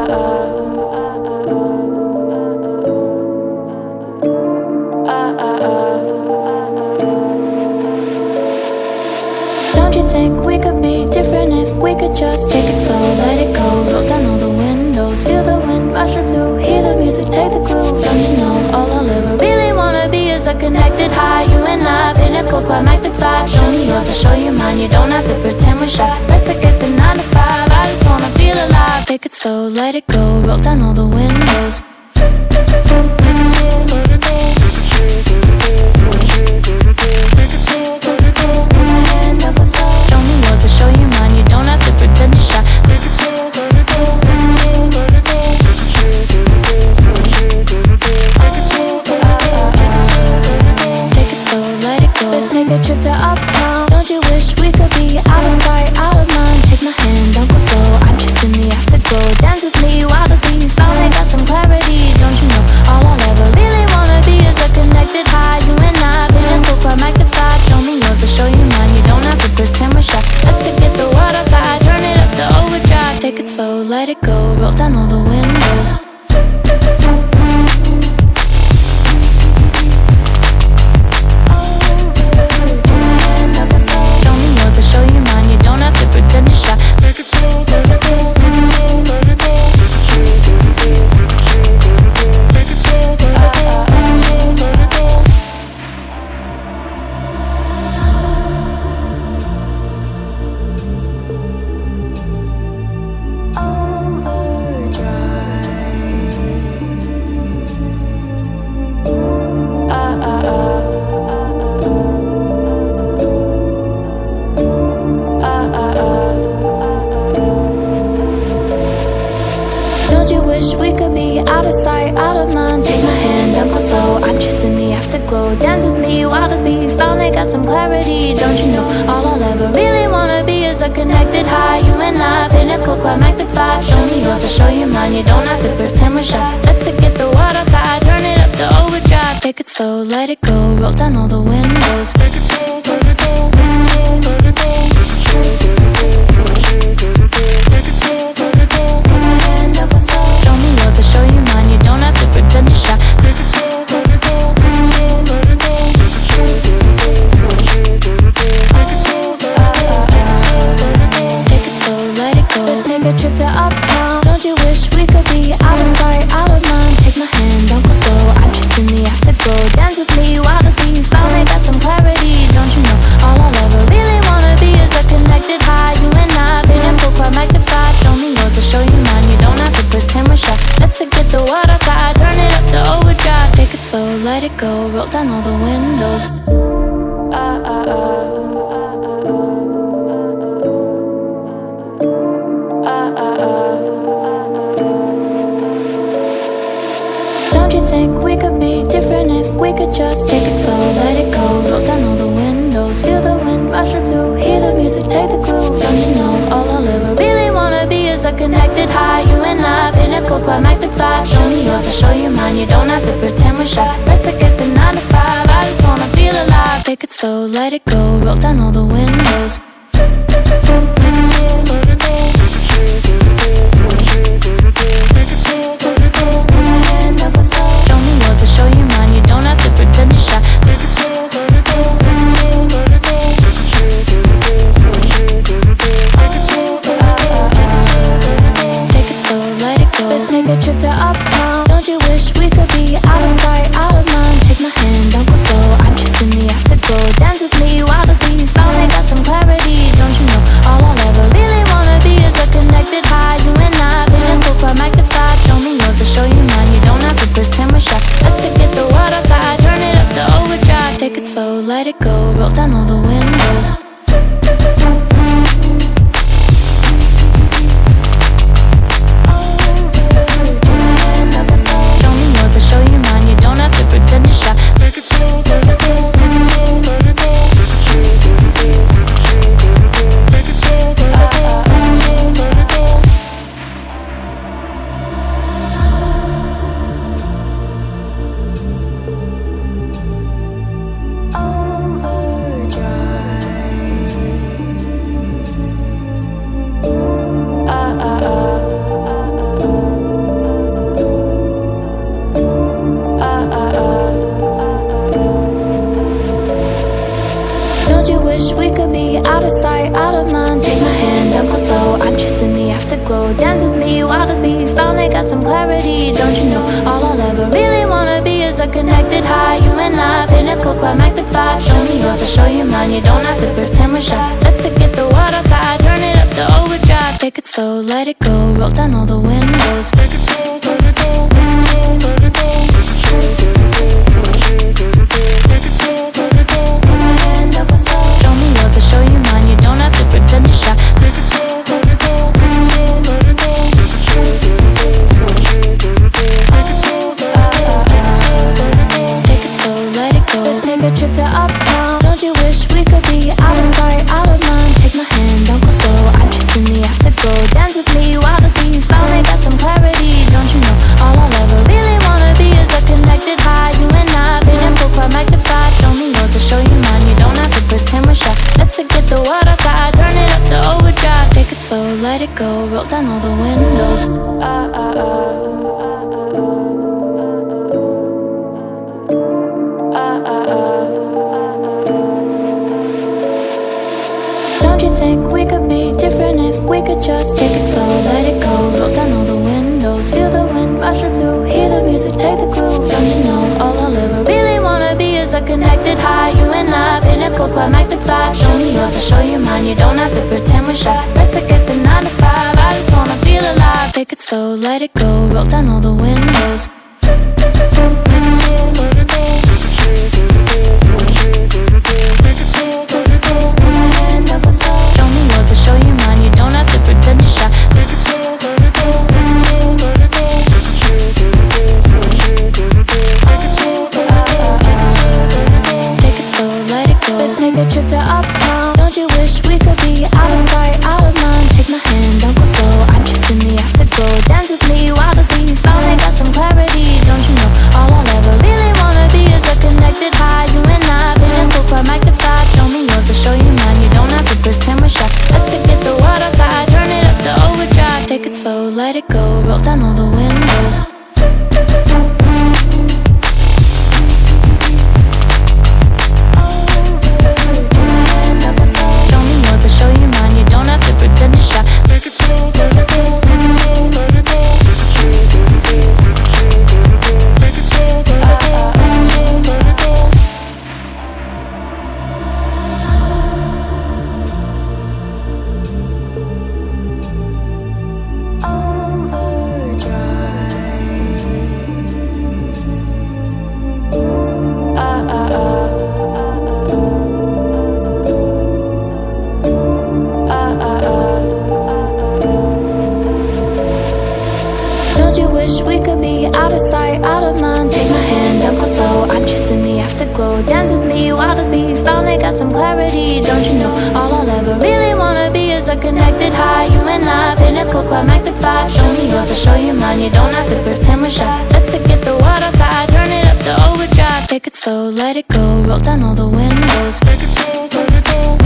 Don't you think we could be different if we could just take it slow, let it go, roll down all the windows, feel the wind rushing through, hear the music, take the groove. Don't you know all I'll ever really wanna be is a connected high, you and I, pinnacle, climactic vibe. Show me yours, I'll show you mine, you don't have to pretend we're shy. Let's forget the 9 to 5, I just wanna feel alive. Take it slow, let it go, roll down all the windows. Show me yours, I'll show you mine, you don't have to pretend you're shy. Take it slow, let it go, take it slow, let it go. Take it slow, let it go. Let's take a trip to uptown. Don't you wish we could be out of sight, out of mind? Take my hand, don't go slow, I'm chasing the afterglow. Dance with me while the beat finally got some clarity. Don't you know all I'll ever really wanna be is a connected high, you and I, pinnacle, climactic vibe. Show me yours, I'll show you mine, you don't have to pretend we're shy. Let's forget the world outside, turn it up to overdrive. Take it slow, let it go, roll down all the windows. Show me yours, I'll show you mine, you don't have to pretend you're shy. Take it slow, let it go, take it slow, let it go. Take it slow, let it go, take it slow, let it go. Don't you wish we could be out of sight, out of mind? Take my hand, don't go slow, I'm chasing the afterglow. Dance with me while the beat finally got some clarity. Don't you know all I'll ever really wanna be is a connected high, you and I, pinnacle, climactic vibe. Show me yours, I'll show you mine, you don't have to pretend we're shy. Let's forget the world outside, turn it up to overdrive. Take it slow, let it go, roll down all the windows. Take it slow, let it go, take it slow, let it go. Take it slow, let it go. Take my hand, don't go slow. Show me yours, I'll show you mine, you don't have to pretend you're shy. Take it slow, let it go, take it slow, let it go. Take it slow, let it go, take it slow, let it go. Let's take a trip to uptown. Don't you wish we could be out of sight, out of mind? Take my hand, don't go slow, I'm chasing the afterglow. Dance with me while the beat finally got some clarity. Don't you know all I'll ever really wanna be is a connected high, you and I, pinnacle, climactic vibe. Show me yours, I'll show you mine, you don't have to pretend we're shy. Let's forget the world outside, turn it up to overdrive. Take it slow, let it go, roll down all the windows. Don't you think we could be different if we could just take it slow, let it go, roll down all the windows, feel the wind rushing through, hear the music, take the groove. Don't you know all I'll ever really wanna be is a connected high, you and I, pinnacle, climactic vibe. Show me yours, I'll show you mine, you don't have to pretend we're shy. Let's forget the 9 to 5, I just wanna feel alive. Take it slow, let it go, roll down all the windows. Take it slow, let it go. Take it slow, let it go. Take my hand, don't go slow. Show me yours, I'll show you mine, you don't have to pretend you're shy. Take it slow, let it go, take it slow, let it go. Take it slow, let it go, take it slow, let it go. Let's take a trip to uptown. Don't you wish we could be out of sight, out of mind? Take my hand, don't go slow, I'm chasing the afterglow. Dance with me while the beat finally got some clarity. Don't you know all I'll ever really wanna be is a connected high, you and I, pinnacle, climactic vibe. Show me yours, I'll show you mine, you don't have to pretend we're shy. Let's forget the world outside, turn it up to overdrive. Take it slow, let it go, roll down all the windows. Show me yours, I'll show you mine, you don't have to pretend you're shy. Take it slow, let it go, take it slow, let it go. have to glow. Dance with me, wild as me, finally got some clarity. Don't you know, all I'll ever really wanna be is a connected high. You and I, pinnacle, climactic vibe. Show me yours, I'll show you mine. You don't have to pretend we're shy. Let's forget the world outside, turn it up to overdrive. Take it slow, let it go, roll down all the windows. Take it slow, let it go, let it slow, let it go. Take it slow, let it go. Put my hand up and slow. Show me yours, I'll show you mine. You don't have to pretend you're shy. Take it slow, let it go, let it slow, let it go. Take it slow, take it slow, let it go. Let's take a trip to uptown. Don't you wish we could be out of sight, out of mind? Take my hand, don't go slow. I'm chasing the afterglow. Dance with me, wild as me, finally got some clarity. Don't you know, all I'll ever really wanna be is a connected high. You and I, pinnacle, climactic vibe. Show me yours, I'll show you mine. You don't have to pretend we're shy. Let's forget the world outside, turn it up to overdrive. Take it slow, let it go, roll down all the windows. Don't you think we could be different if we could just take it slow, let it go, roll down all the windows. Feel the wind rushing through, hear the music, take the groove. Don't you know, all I'll ever really wanna be is a connected high. You and I, pinnacle, climactic vibe. Show me yours, I'll show you mine. You don't have to pretend we're shy. Let's forget the 9 to 5, I just wanna feel alive. Take it slow, let it go, roll down all the windows. Take a trip to uptown. Don't you wish we could be out of sight, out of mind? Take my hand, don't go slow. I'm chasing the afterglow. Dance with me, wild as me, finally got some clarity. Don't you know, all I'll ever really wanna be is a connected high. You and I, pinnacle, climactic vibe. Show me yours, I'll show you mine. You don't have to pretend we're shy. Let's forget the world outside, turn it up to overdrive. Take it slow, let it go, roll down all the windows. Don't you wish we could be out of sight, out of mind? Take my hand, don't go slow. I'm chasing the afterglow. Dance with me, wild as me, finally got some clarity. Don't you know, all I'll ever really wanna be is a connected high. You and I, pinnacle, climactic vibe. Show me yours, I'll show you mine. You don't have to pretend we're shy. Let's forget the world outside, turn it up to overdrive. Take it slow, let it go, roll down all the windows. Take it slow, let it go.